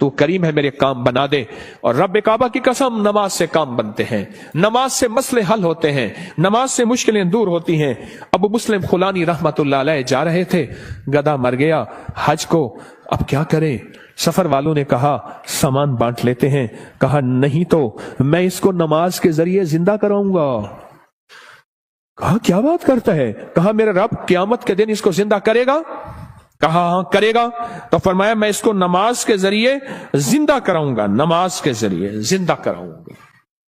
تو करीम है, मेरे काम बना दे। और रब काबा की कसम, नमाज से काम बनते हैं, नमाज से मसले हल होते हैं, नमाज से मुश्किलें दूर होती हैं। अबू मुस्लिम खुलानी रहमतुल्लाह अलैह जा रहे थे, गधा मर गया हज को, अब क्या करें? सफर वालों ने कहा सामान बांट लेते हैं। कहा नहीं तो मैं इसको नमाज के जरिए जिंदा कराऊंगा। कहा क्या बात करता है? कहा मेरा रब क़यामत के दिन इसको जिंदा करेगा। कहा हाँ करेगा। तो फरमाया मैं इसको नमाज के जरिए जिंदा कराऊंगा, नमाज के जरिए जिंदा कराऊंगा।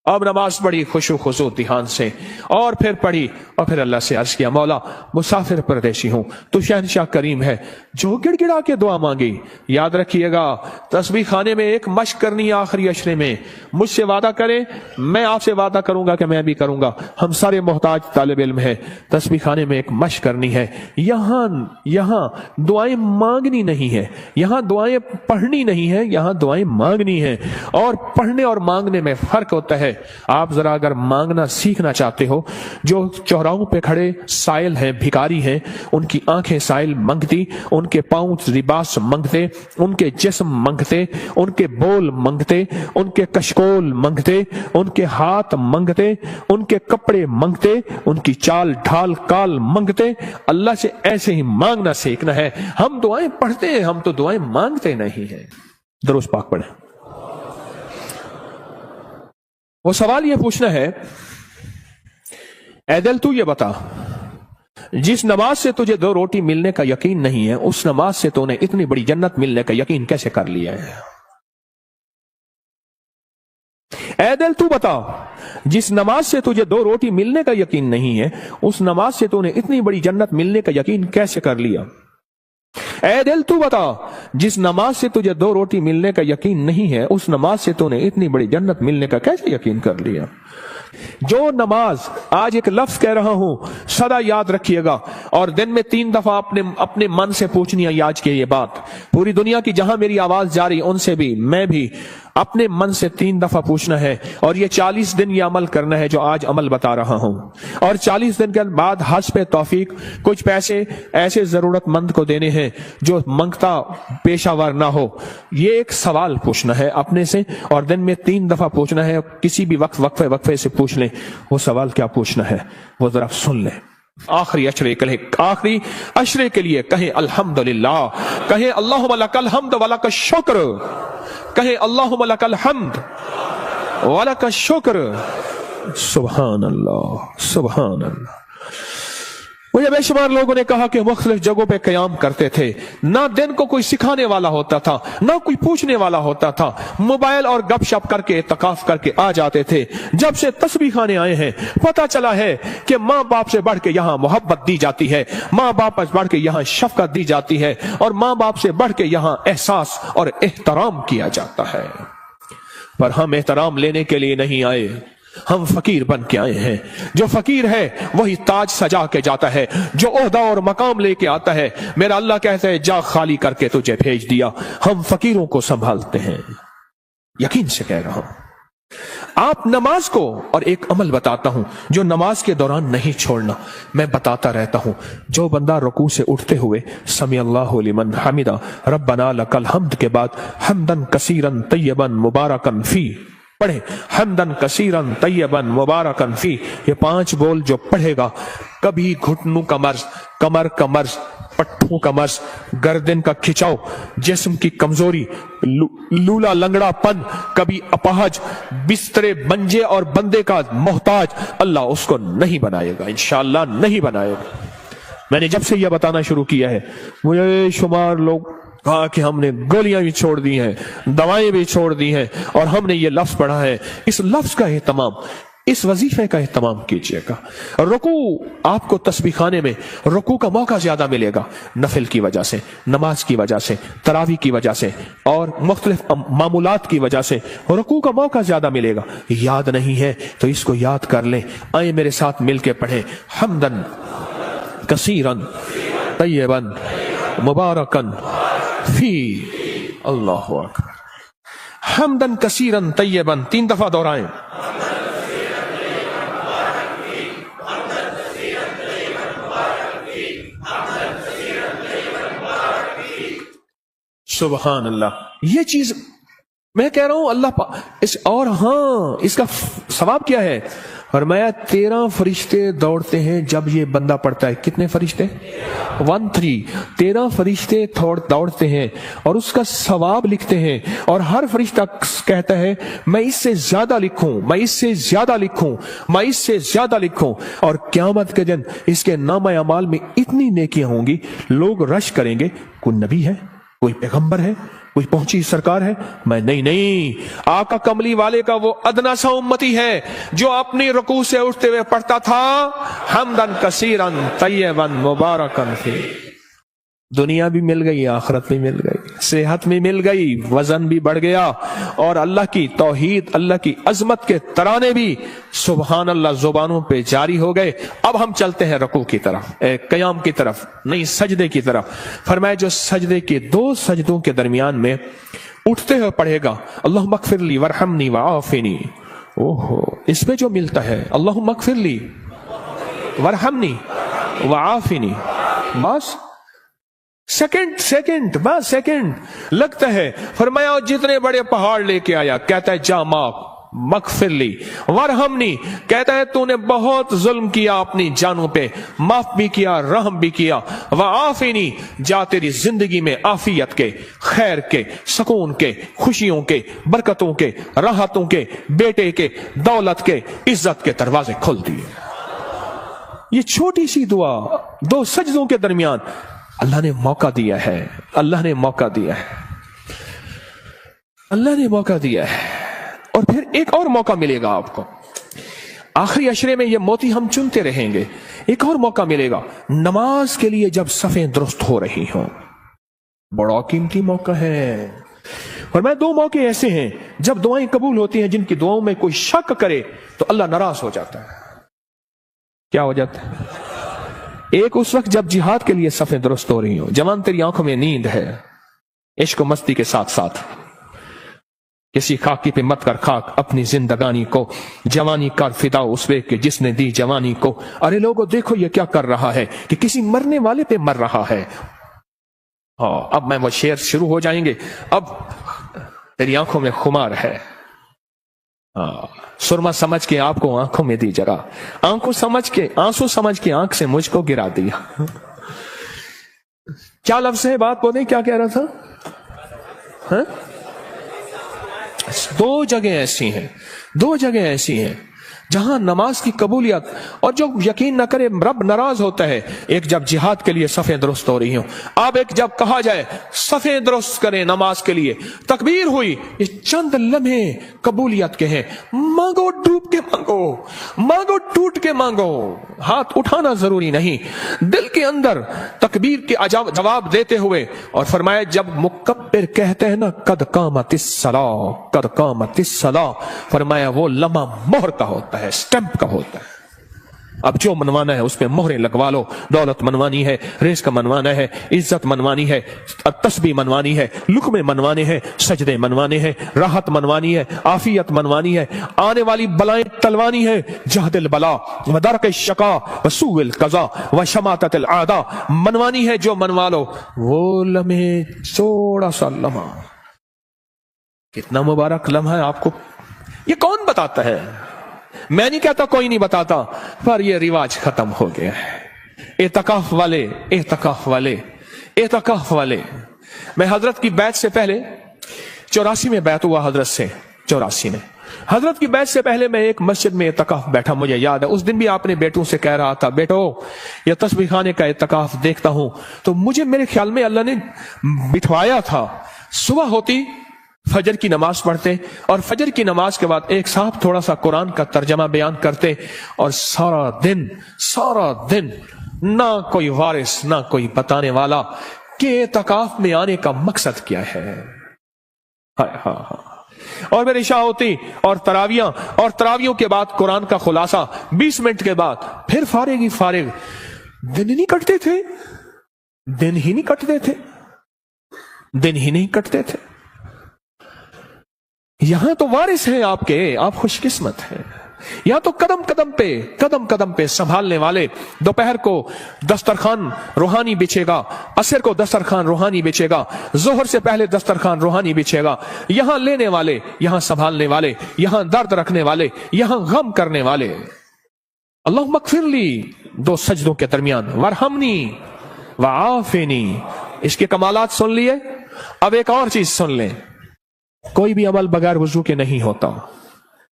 अब नमाज पढ़ी खुशू खुशू ध्यान से, और फिर पढ़ी, और फिर अल्लाह से अर्ज किया मौला मुसाफिर परदेशी हूं, तो शहनशाह करीम है जो गिड़गिड़ा के दुआ मांगी। याद रखिएगा तस्बीह खाने में एक मशक करनी है आखिरी अशरे में। मुझसे वादा करे, मैं आपसे वादा करूंगा कि मैं भी करूंगा। हम सारे मोहताज तालिब इल्म है, तस्बीह खाने में एक मशक करनी है। यहां दुआएं मांगनी नहीं है, यहां दुआएं पढ़नी नहीं है, यहां दुआएं मांगनी है। और पढ़ने और मांगने में फर्क होता है। आप जरा अगर मांगना सीखना चाहते हो, जो चौराहों पे खड़े साइल हैं, भिखारी हैं, उनकी आंखें साइल मंगती, उनके पांव लिबास मंगते, उनके जिस्म मंगते, उनके बोल मंगते, उनके कशकोल मंगते, उनके हाथ मंगते, उनके कपड़े मंगते, उनकी चाल ढाल काल मंगते। अल्लाह से ऐसे ही मांगना सीखना है। हम दुआएं पढ़ते हैं, हम तो दुआएं मांगते नहीं हैं। दरूद पाक पढ़ें। वो सवाल ये पूछना है, ऐ दिल तू ये बता, जिस नमाज से तुझे 2 रोटी मिलने का यकीन नहीं है, उस नमाज से तूने इतनी बड़ी जन्नत मिलने का यकीन कैसे कर लिया है? ऐ दिल तू बता, जिस नमाज से तुझे 2 रोटी मिलने का यकीन नहीं है, उस नमाज से तूने इतनी बड़ी जन्नत मिलने का यकीन कैसे कर लिया? ऐ दिल तू बता, जिस नमाज से तुझे 2 रोटी मिलने का यकीन नहीं है, उस नमाज से तूने इतनी बड़ी जन्नत मिलने का कैसे यकीन कर लिया? जो नमाज, आज एक लफ्ज कह रहा हूं, सदा याद रखिएगा, और दिन में 3 दफा अपने मन से पूछनी है आज की ये बात। पूरी दुनिया की जहां मेरी आवाज जा रही, उनसे भी, मैं भी अपने मन से 3 दफा पूछना है। और ये 40 दिन ये अमल करना है जो आज अमल बता रहा हूं। और 40 दिन के बाद हज पे तौफीक, कुछ पैसे ऐसे जरूरतमंद को देने हैं जो मंगता पेशावर ना हो। ये एक सवाल पूछना है अपने से, और दिन में 3 दफा पूछना है। किसी भी वक्त वक्फे से पूछ लें। वो सवाल क्या पूछना है वो जरा सुन लें। आखिरी अशरे के लिए कहें अल्हम्दुलिल्लाह, कहें अल्लाहुम्मा लकल हम्द व लकश शुक्र, कहें अल्लाहुम्मा लकल हम्द व लकश शुक्र। सुभान अल्लाह, सुभान अल्लाह। मुझे बेशुमार लोगों ने कहा कि मुख्तलिफ जगहों पे कयाम करते थे, ना दिन को कोई सिखाने वाला होता था, ना कोई पूछने वाला होता था, मोबाइल और गपशप करके इत्तकाफ करके आ जाते थे। जब से तस्बीह खाने आए हैं, पता चला है कि माँ बाप से बढ़ के यहाँ मोहब्बत दी जाती है, माँ बाप से बढ़ के यहाँ शफकत दी जाती है, और माँ बाप से बढ़ के यहाँ एहसास और एहतराम किया जाता है। पर हम एहतराम लेने के लिए नहीं आए, हम फकीर बन के आए हैं। जो फकीर है वही ताज सजा के जाता है, जो ओहदा और मकाम लेके आता है। मेरा अल्लाह कहता है जा खाली करके तुझे भेज दिया। हम फकीरों को संभालते हैं, यकीन से कह रहा हूं। आप नमाज को, और एक अमल बताता हूं जो नमाज के दौरान नहीं छोड़ना, मैं बताता रहता हूं। जो बंदा रुकू से उठते हुए समी अल्लाहु लिमन हमिदा रब्बना लकल हम्द के बाद हम्दन कसीरन तय्यबन मुबारकन फी पढ़े, हम्दन कसीरन तय्यबन मुबारकन फी, ये 5 बोल जो पढ़ेगा, कभी घुटनों का मर्ज, कमर का मर्ज, पट्टों का मर्ज, गर्दन का खिंचाव, जिस्म की कमजोरी, लूला लंगड़ापन, कभी अपाहज, बिस्तरे मंजे और बंदे का मोहताज, अल्लाह उसको नहीं बनाएगा, इंशाअल्लाह नहीं बनाएगा। मैंने जब से यह बताना शुरू किया है, मुझे शुमार लोग कहा कि हमने गोलियां भी छोड़ दी हैं, दवाएं भी छोड़ दी हैं, और हमने ये लफ्ज पढ़ा है। इस लफ्ज का एहतमाम, इस वजीफे का एहतमाम कीजिएगा। रुकू, आपको तस्बीह खाने में रुकू का मौका ज्यादा मिलेगा, नफिल की वजह से, नमाज की वजह से, तरावी की वजह से, और मुख्तलिफ मामूलात की वजह से रुकू का मौका ज्यादा मिलेगा। याद नहीं है तो इसको याद कर लें। आए मेरे साथ मिलके पढ़ें, हम्दन कसीरन तय्यबन मुबारकन फी, अल्लाहु अकबर। हम्दन कसीरन तय्यबन 3 दफा दोहराएं। सुभान अल्लाह। ये चीज میں کہہ رہا ہوں اللہ اور ہاں اس کا ثواب کیا ہے؟ فرمایا 13 فرشتے دوڑتے ہیں جب یہ بندہ پڑھتا ہے. کتنے فرشتے؟ 13 فرشتے دوڑتے ہیں اور اس کا ثواب لکھتے ہیں، اور ہر فرشتہ کہتا ہے میں اس سے زیادہ لکھوں، میں اس سے زیادہ لکھوں، میں اس سے زیادہ لکھوں. اور قیامت کے دن اس کے نامہ اعمال میں اتنی نیکیاں ہوں گی، لوگ رش کریں گے کوئی نبی ہے، کوئی پیغمبر ہے، کوئی پہنچی سرکار ہے؟ میں نہیں، آقا کملی والے کا وہ ادنا سا امتی ہے جو اپنی رکوع سے اٹھتے ہوئے پڑھتا تھا حمدن کثیرن طیبا مبارکن فی. دنیا بھی مل گئی، آخرت بھی مل گئی، صحت بھی مل گئی، وزن بھی بڑھ گیا، اور اللہ کی توحید، اللہ کی عظمت کے ترانے بھی سبحان اللہ زبانوں پہ جاری ہو گئے. اب ہم چلتے ہیں رکوع کی طرف، قیام کی طرف، نہیں سجدے کی طرف. فرمایا جو سجدے کے 2 سجدوں کے درمیان میں اٹھتے ہوئے پڑھے گا اللہم اغفر لی وارحمنی وعافنی، اوہو اس میں جو ملتا ہے اللہم اغفر لی وارحمنی وعافنی، بس سیکنڈ لگتا ہے. فرمایا جتنے بڑے پہاڑ لے کے آیا، کہتا ہے جا معاف مغفر لی ورحمنی، کہتا ہے تو نے بہت ظلم کیا اپنی جانوں پہ، معاف بھی کیا، رحم بھی کیا. وعافنی، جا تیری زندگی میں عافیت کے، خیر کے، سکون کے، خوشیوں کے، برکتوں کے، راحتوں کے، بیٹے کے، دولت کے، عزت کے دروازے کھول دیے. یہ چھوٹی سی دعا 2 سجدوں کے درمیان اللہ نے موقع دیا ہے، اللہ نے موقع دیا ہے، اللہ نے موقع دیا ہے. اور پھر ایک اور موقع ملے گا آپ کو، آخری عشرے میں یہ موتی ہم چنتے رہیں گے. ایک اور موقع ملے گا نماز کے لیے جب صفیں درست ہو رہی ہوں، بڑا قیمتی موقع ہے. اور میں 2 موقع ایسے ہیں جب دعائیں قبول ہوتی ہیں جن کی دعاؤں میں کوئی شک کرے تو اللہ ناراض ہو جاتا ہے. کیا ہو جاتا ہے؟ ایک اس وقت جب جہاد کے لیے صفیں درست ہو رہی ہوں، جوان تیری آنکھوں میں نیند ہے، عشق و مستی کے ساتھ ساتھ کسی خاکی پہ مت کر خاک اپنی زندگانی کو، جوانی کر فدا اس وے کہ جس نے دی جوانی کو. ارے لوگوں دیکھو یہ کیا کر رہا ہے کہ کسی مرنے والے پہ مر رہا ہے. ہاں اب میں وہ شعر شروع ہو جائیں گے. اب تیری آنکھوں میں خمار ہے، سرما سمجھ کے آپ کو آنکھوں میں دی جگہ، آنکھوں سمجھ کے آنسو سمجھ کے آنکھ سے مجھ کو گرا دیا. کیا لفظ ہے بات بولیں، کیا کہہ رہا تھا؟ 2 جگہیں ایسی ہیں جہاں نماز کی قبولیت، اور جو یقین نہ کرے رب ناراض ہوتا ہے. ایک جب جہاد کے لیے صفیں درست ہو رہی ہوں، اب ایک جب کہا جائے صفیں درست کریں نماز کے لیے، تکبیر ہوئی، یہ چند لمحے قبولیت کے ہیں. مانگو ڈوب کے مانگو، مانگو ٹوٹ کے مانگو، ہاتھ اٹھانا ضروری نہیں، دل کے اندر تکبیر کے جواب دیتے ہوئے. اور فرمایا جب مکبر کہتے ہیں نا قد قامت الصلاۃ، قد قامت الصلاۃ، فرمایا وہ لمحہ مہر کا ہوتا ہے، سٹیمپ کا ہوتا ہے. اب جو منوانا ہے اس پہ مہریں لگوا لو. دولت منوانی ہے، رزق منوانا ہے، عزت منوانی ہے، تسبیح منوانی ہے، لقمے منوانے ہیں، سجدے منوانے ہیں، راحت منوانی ہے، عافیت منوانی ہے، آنے والی بلائیں ٹلوانی ہے. جہد البلا ودرک الشقا وسوء القضاء وشماتت الاعداء منوانی ہے. جو منوا لو وہ لمحے، تھوڑا سا لمحہ، کتنا مبارک لمحہ ہے. آپ کو یہ کون بتاتا ہے؟ میں نہیں کہتا کوئی نہیں بتاتا، پر یہ رواج ختم ہو گیا ہے. اعتکاف والے. میں حضرت کی بیعت سے پہلے 84 میں بیعت ہوا حضرت سے، 84 میں حضرت کی بیعت سے پہلے میں ایک مسجد میں اعتکاف بیٹھا. مجھے یاد ہے اس دن بھی آپ نے بیٹوں سے کہہ رہا تھا بیٹو یہ تسبیح خانے کا اعتکاف دیکھتا ہوں تو مجھے میرے خیال میں اللہ نے بٹھوایا تھا. صبح ہوتی فجر کی نماز پڑھتے، اور فجر کی نماز کے بعد ایک صاحب تھوڑا سا قرآن کا ترجمہ بیان کرتے، اور سارا دن نہ کوئی وارث نہ کوئی بتانے والا کہ اعتکاف میں آنے کا مقصد کیا ہے. اور میری عشاء ہوتی اور تراویوں کے بعد قرآن کا خلاصہ 20 منٹ کے بعد پھر فارغ. دن ہی نہیں کٹتے تھے. یہاں تو وارث ہیں آپ کے، آپ خوش قسمت ہیں. यहां तो कदम कदम पे संभालने वाले। दोपहर को दस्तरखान रूहानी बिछेगा, असर को दस्तरखान रूहानी बिछेगा, जोहर से पहले दस्तरखान रूहानी बिछेगा। यहां लेने वाले, यहां संभालने वाले, यहां दर्द रखने वाले, यहां गम करने वाले। अल्लाह मगफिरली, दो सजदों के दरमियान, वरहमनी व आफिनी। इसके कमालात सुन लिए। अब एक और चीज सुन लें, कोई भी अमल बगैर वजू के नहीं होता,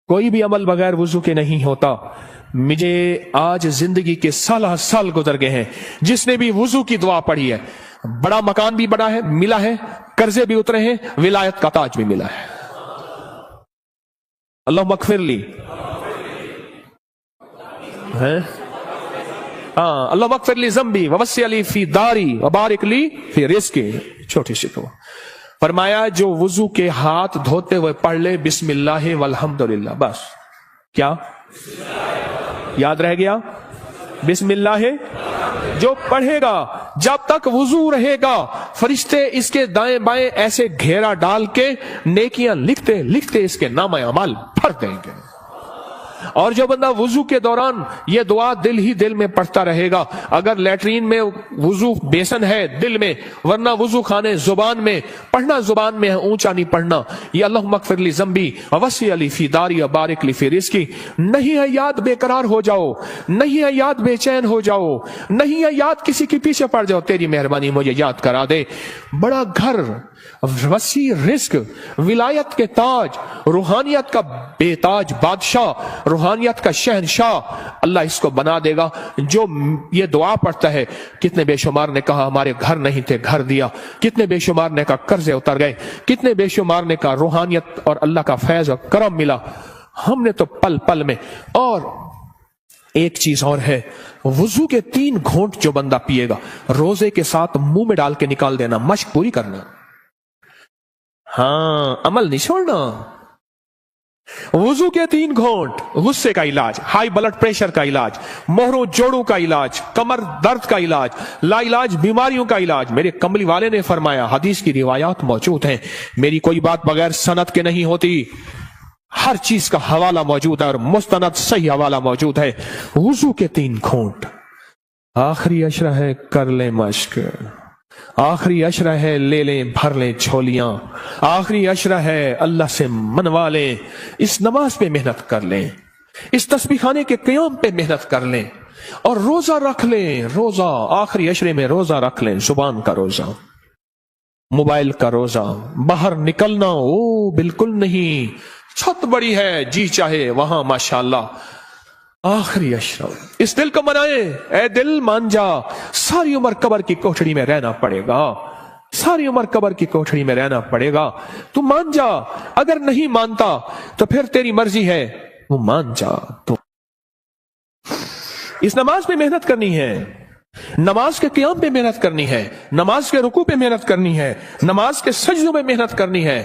कोई भी अमल बगैर वजू के नहीं होता। मुझे आज जिंदगी के साल गुजर गए हैं, जिसने भी वजू की दुआ पढ़ी है, बड़ा मकान भी बड़ा है, मिला है, कर्जे भी उतरे हैं, विलायत का ताज भी मिला है। अल्लाह मगफिरली है, हाँ, अल्लाह मगफिरली ज़म्बी ववस्सी अली फी दारी व बारिक ली फी रिज़्क़ी। छोटी सी तो फरमाया जो वजू के हाथ धोते हुए पढ़ ले बिस्मिल्लाह वल्हम्दुलिल्लाह, बस क्या याद रह गया? बिस्मिल्लाह। जो पढ़ेगा जब तक वजू रहेगा, फरिश्ते इसके दाएं बाएं ऐसे घेरा डाल के नेकियां लिखते लिखते इसके नाम अमाल भर देंगे। और जो बंदा वजू के दौरान ये दुआ दिल ही दिल में पढ़ता रहेगा, अगर लैट्रीन में वजू बेसन है दिल में, वरना वजू खाने जुबान में, पढ़ना जुबान में है, ऊंचा नहीं पढ़ना। ये अल्लाह मगफिरली ज़म्बी ववस्सी अली फी दारी व बारिक ली फी रिज़्क़ी। नहीं है याद बेकरार हो जाओ, नहीं है याद बेचैन हो जाओ, नहीं है याद किसी के पीछे पड़ जाओ, तेरी मेहरबानी मुझे याद करा दे। बड़ा घर, वसी रिस्क, विलायत के ताज, रूहानियत का बेताज बादशाह, रूहानियत का शहनशाह, अल्लाह इसको बना देगा जो ये दुआ पढ़ता है। कितने बेशुमार ने कहा हमारे घर नहीं थे, घर दिया। कितने बेशुमार ने कहा कर्जे उतर गए। कितने बेशुमार ने कहा रूहानियत और अल्लाह का फैज और करम मिला। हमने तो पल पल में। और एक चीज और है, वजू के 3 घूंट जो बंदा पिएगा, रोजे के साथ मुंह में डाल के निकाल देना, मश्क पूरी करना। हाँ, अमल नहीं छोड़ना। वजू के 3 घूंट, गुस्से का इलाज, हाई ब्लड प्रेशर का इलाज, मोहरों जोड़ों का इलाज, कमर दर्द का इलाज, लाइलाज बीमारियों का इलाज। मेरे कमली वाले ने फरमाया, हदीस की रिवायात मौजूद हैं, मेरी कोई बात बगैर सनद के नहीं होती, हर चीज का हवाला मौजूद है और मुस्तनद सही हवाला मौजूद है। वजू के 3 घूंट, आखिरी अशरा है कर ले मश्क, आखिरी अशरा है ले लें भर लें झोलियां, आखिरी अशरा है अल्लाह से मनवा लें। इस नमाज पे मेहनत कर लें, इस तस्बीह खाने के क़याम पे मेहनत कर लें, और रोजा रख लें। रोजा आखिरी अशरे में रोजा रख लें, जुबान का रोजा, मोबाइल का रोजा। बाहर निकलना ओ बिल्कुल नहीं, छत बड़ी है जी चाहे वहां माशाअल्लाह। आखिरी अशरा, इस दिल को मनाए, ए दिल मान जा, सारी उम्र कब्र की कोठड़ी में रहना पड़ेगा, सारी उम्र कब्र की कोठड़ी में रहना पड़ेगा। तू मान जा, अगर नहीं मानता तो फिर तेरी मर्जी है, वो मान जा। तो इस नमाज पे मेहनत करनी है, नमाज के क़याम पे मेहनत करनी है, नमाज के रुकू पे मेहनत करनी है, नमाज के सजदों में मेहनत करनी है।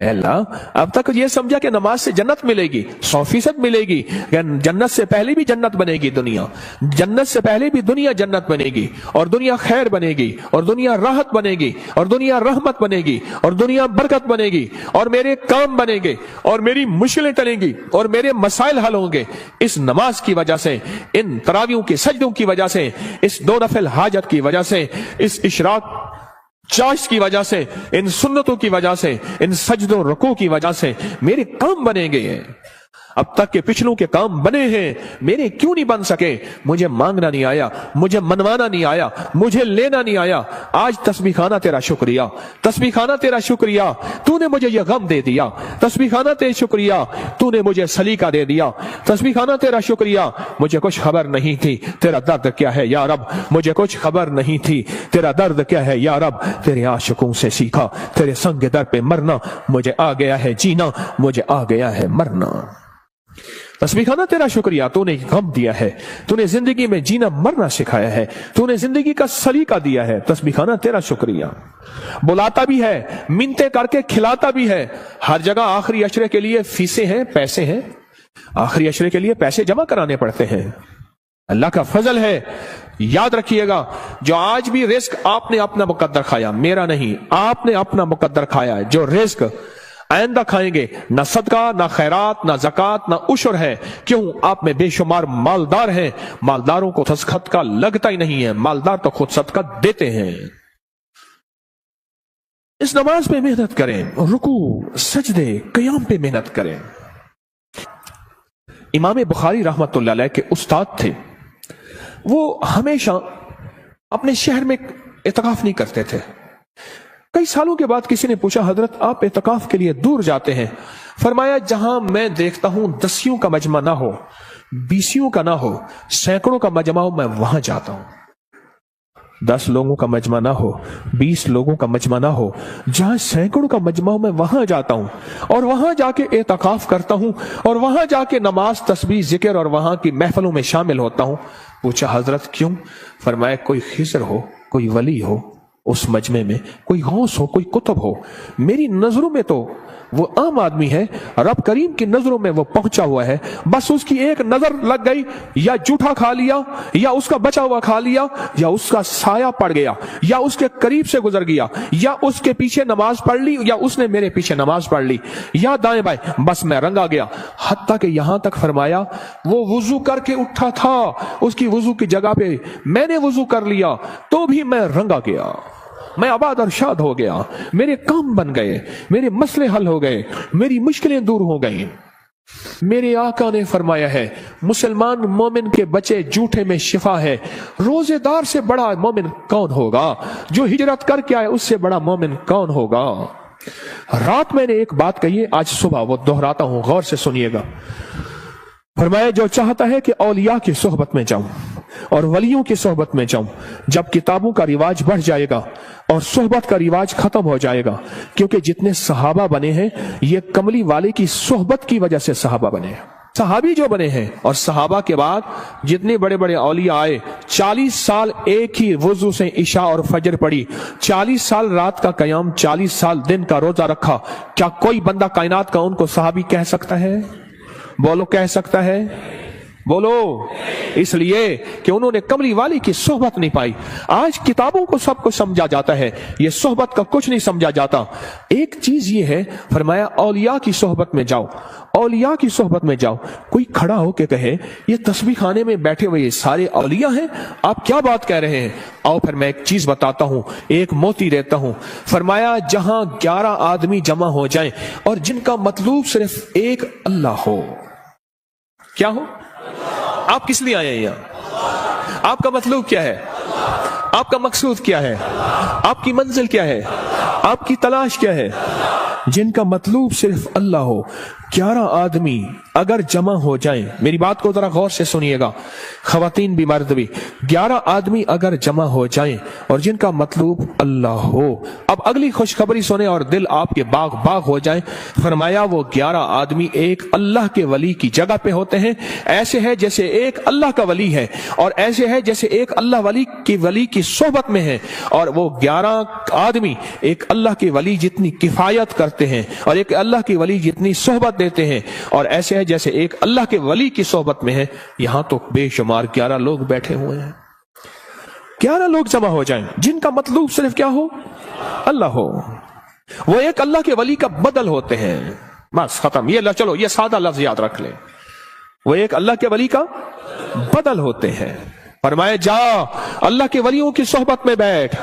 अल्लाह, अब तक ये समझा कि नमाज से जन्नत मिलेगी, 100% मिलेगी। जन्नत से पहले भी जन्नत बनेगी दुनिया, जन्नत से पहले भी दुनिया जन्नत बनेगी, और दुनिया खैर बनेगी, और दुनिया राहत बनेगी, और दुनिया रहमत बनेगी, और दुनिया बरकत बनेगी, और मेरे काम बनेंगे, और मेरी मुश्किलें टलेंगी, और मेरे मसाइल हल होंगे। इस नमाज की वजह से, इन तरावियों के सजदों की वजह से, इस 2 नफिल हाजत की वजह से, इस इशराक चाश की वजह से, इन सुन्नतों की वजह से, इन सजदों रुकू की वजह से मेरे काम बनेंगे। अब तक के पिछलों के काम बने हैं, मेरे क्यों नहीं बन सके? मुझे मांगना नहीं आया, मुझे मनवाना नहीं आया, मुझे लेना नहीं आया। आज तस्बीह खाना तेरा शुक्रिया, तस्बीह खाना तेरा शुक्रिया, तूने मुझे यह गम दे दिया। तस्बीह खाना तेरा शुक्रिया, तूने मुझे सलीका दे दिया। तस्बीह खाना तेरा शुक्रिया, मुझे कुछ खबर नहीं थी तेरा दर्द क्या है या रब, मुझे कुछ खबर नहीं थी तेरा दर्द क्या है या रब। तेरे आशिकों से सीखा, तेरे संग दर पे मरना, मुझे आ गया है जीना, मुझे आ गया है मरना। तस्बीह खाना तेरा शुक्रिया, तूने गम दिया है, तूने जिंदगी में जीना मरना सिखाया है, तूने जिंदगी का सलीका दिया है। तस्बीह खाना तेरा शुक्रिया। बुलाता भी है, मिन्नतें करके खिलाता भी है। हर जगह आखिरी अशरे के लिए फीसें हैं, पैसे हैं, आखिरी अशरे के लिए पैसे जमा कराने पड़ते हैं। अल्लाह का फजल है। याद रखिएगा, जो आज भी रिस्क आपने अपना मुकद्दर खाया, मेरा नहीं, आपने अपना मुकद्दर खाया। जो रिस्क آئندہ کھائیں گے، نہ صدقہ، نہ خیرات، نہ زکات، نہ عشر ہے۔ کیوں؟ آپ میں بے شمار مالدار ہیں، مالداروں کو صدقہ لگتا ہی نہیں ہے، مالدار تو خود صدقہ دیتے ہیں۔ اس نماز پہ محنت کریں، رکوع، سجدے، قیام پہ محنت کریں۔ امام بخاری رحمت اللہ علیہ کے استاد تھے، وہ ہمیشہ اپنے شہر میں اعتکاف نہیں کرتے تھے۔ کئی سالوں کے بعد کسی نے پوچھا، حضرت آپ اعتکاف کے لیے دور جاتے ہیں؟ فرمایا جہاں میں دیکھتا ہوں 10 کا مجمع نہ ہو، 20 کا نہ ہو، سینکڑوں کا مجمع ہو، میں وہاں جاتا ہوں۔ 10 لوگوں کا مجمع نہ ہو، 20 لوگوں کا مجمع نہ ہو، جہاں سینکڑوں کا مجمع ہو، میں وہاں جاتا ہوں اور وہاں جا کے اعتکاف کرتا ہوں اور وہاں جا کے نماز، تسبیح، ذکر اور وہاں کی محفلوں میں شامل ہوتا ہوں۔ پوچھا حضرت کیوں؟ فرمایا کوئی خضر ہو، کوئی ولی ہو اس مجمع میں، کوئی غوث ہو، کوئی قطب ہو، میری نظروں میں تو وہ عام آدمی ہے، رب کریم کی نظروں میں وہ پہنچا ہوا ہے، بس اس کی ایک نظر لگ گئی، یا جھوٹا کھا لیا، یا اس کا بچا ہوا کھا لیا، یا اس کا سایہ پڑ گیا، یا اس کے قریب سے گزر گیا، یا اس کے پیچھے نماز پڑھ لی، یا اس نے میرے پیچھے نماز پڑھ لی، یا دائیں بائیں، بس میں رنگا گیا۔ حتیٰ کہ یہاں تک فرمایا وہ وضو کر کے اٹھا تھا، اس کی وضو کی جگہ پہ میں نے وضو کر لیا تو بھی میں رنگا گیا، میں آباد اور شاد ہو گیا، میرے کام بن گئے، میرے مسئلے حل ہو گئے، میری مشکلیں دور ہو گئیں۔ میرے آقا نے فرمایا ہے مسلمان مومن کے بچے جھوٹے میں شفا ہے۔ روزے دار سے بڑا مومن کون ہوگا؟ جو ہجرت کر کے آئے اس سے بڑا مومن کون ہوگا؟ رات میں نے ایک بات کہی ہے، آج صبح وہ دہراتا ہوں، غور سے سنیے گا۔ فرمایا جو چاہتا ہے کہ اولیاء کی صحبت میں جاؤں اور ولیوں کی صحبت میں جاؤں، جب کتابوں کا رواج بڑھ جائے گا اور صحبت کا رواج ختم ہو جائے گا، کیونکہ جتنے صحابہ بنے ہیں یہ کملی والے کی صحبت کی وجہ سے صحابہ بنے ہیں۔ صحابی جو بنے ہیں اور صحابہ کے بعد جتنے بڑے بڑے اولیاء آئے، 40 سال ایک ہی وضو سے عشاء اور فجر پڑھی، 40 سال رات کا قیام، 40 سال دن کا روزہ رکھا، کیا کوئی بندہ کائنات کا ان کو صحابی کہہ سکتا ہے؟ بولو کہہ سکتا ہے؟ بولو۔ اس لیے کہ انہوں نے کملی والی کی صحبت نہیں پائی۔ آج کتابوں کو سب کچھ سمجھا جاتا ہے، یہ صحبت کا کچھ نہیں سمجھا جاتا۔ ایک چیز یہ ہے، فرمایا اولیاء کی صحبت میں جاؤ، اولیاء کی صحبت میں جاؤ۔ کوئی کھڑا ہو کے کہے یہ تسبیح خانے میں بیٹھے ہوئے یہ سارے اولیاء ہیں، آپ کیا بات کہہ رہے ہیں؟ آؤ پھر میں ایک چیز بتاتا ہوں، ایک موتی دیتا ہوں۔ فرمایا جہاں 11 آدمی جمع ہو جائیں اور جن کا مطلوب صرف ایک اللہ ہو، کیا ہو؟ آپ کس لیے آئے ہیں یہاں؟ آپ کا مطلوب کیا ہے؟ آپ کا مقصود کیا ہے؟ آپ کی منزل کیا ہے؟ آپ کی تلاش کیا ہے؟ جن کا مطلوب صرف اللہ ہو، 11 آدمی اگر جمع ہو جائیں، میری بات کو ذرا غور سے سنیے گا، خواتین بھی مرد بھی، 11 آدمی اگر جمع ہو جائیں اور جن کا مطلوب اللہ ہو۔ اب اگلی خوشخبری سنیں اور دل آپ کے باغ باغ ہو جائیں۔ فرمایا وہ 11 آدمی ایک اللہ کے ولی کی جگہ پہ ہوتے ہیں، ایسے ہے جیسے ایک اللہ کا ولی ہے، اور ایسے ہے جیسے ایک اللہ ولی کی صحبت میں ہے، اور وہ 11 آدمی ایک اللہ کے ولی جتنی کفایت کرتے ہیں اور ایک اللہ کے ولی جتنی صحبت دیتے ہیں، اور ایسے ہے جیسے ایک اللہ کے ولی کی صحبت میں ہے۔ یہاں تو بے شمار 11 لوگ بیٹھے ہوئے ہیں، 11 لوگ جمع ہو جائیں جن کا مطلوب صرف کیا ہو؟ اللہ ہو، وہ ایک اللہ کے ولی کا بدل ہوتے ہیں، بس ختم۔ یہ چلو یہ سادہ لفظ یاد رکھ لیں، وہ ایک اللہ کے ولی کا بدل ہوتے ہیں۔ فرمائے جا اللہ کے ولیوں کی صحبت میں بیٹھ۔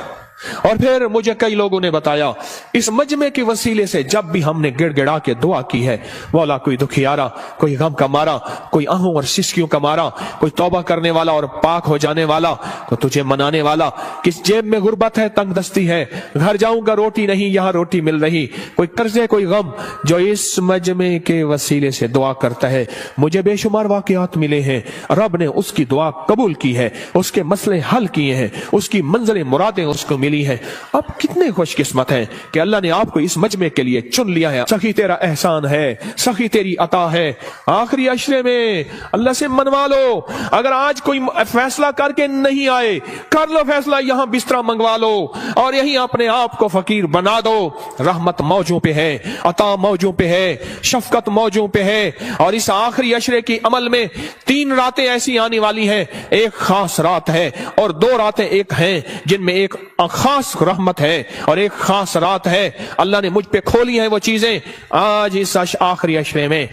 اور پھر مجھے کئی لوگوں نے بتایا اس مجمع کے وسیلے سے جب بھی ہم نے گڑ گڑا کے دعا کی ہے، مولا کوئی دکھیارا، کوئی غم کا مارا، کوئی آہوں اور سسکیوں کا مارا، کوئی توبہ کرنے والا اور پاک ہو جانے والا، کوئی تجھے منانے والا، کس جیب میں غربت ہے، تنگ دستی ہے، گھر جاؤں گا روٹی نہیں، یہاں روٹی مل رہی، کوئی قرضے کوئی غم، جو اس مجمع کے وسیلے سے دعا کرتا ہے، مجھے بے شمار واقعات ملے ہیں، رب نے اس کی دعا قبول کی ہے، اس کے مسئلے حل کیے ہیں، اس کی منزلیں مرادیں اس کو ملی ہے۔ اب کتنے خوش قسمت ہیں کہ اللہ نے آپ کو اس مجمع کے لیے چن لیا ہے۔ سخی تیرا احسان ہے، سخی تیری عطا ہے۔ آخری عشرے میں اللہ سے منوا لو، اگر آج کوئی فیصلہ کر کے نہیں آئے، کر لو فیصلہ، یہاں بستر منگوا لو اور یہی اپنے آپ کو فقیر بنا دو۔ رحمت موجوں پہ ہے، عطا موجوں پہ ہے، شفقت موجوں پہ ہے، اور اس آخری عشرے کی عمل میں 3 راتیں ایسی آنے والی ہیں، ایک خاص رات ہے اور 2 راتیں ایک ہیں جن میں ایک خاص رحمت ہے اور ایک خاص رات ہے، اللہ نے مجھ پہ کھولی ہیں وہ چیزیں آج اس آخری عشرے میں۔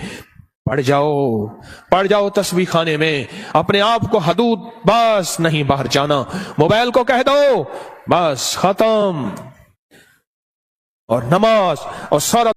پڑھ جاؤ تسبیح خانے میں، اپنے آپ کو حدود بس نہیں باہر جانا، موبائل کو کہہ دو بس ختم، اور نماز اور سارا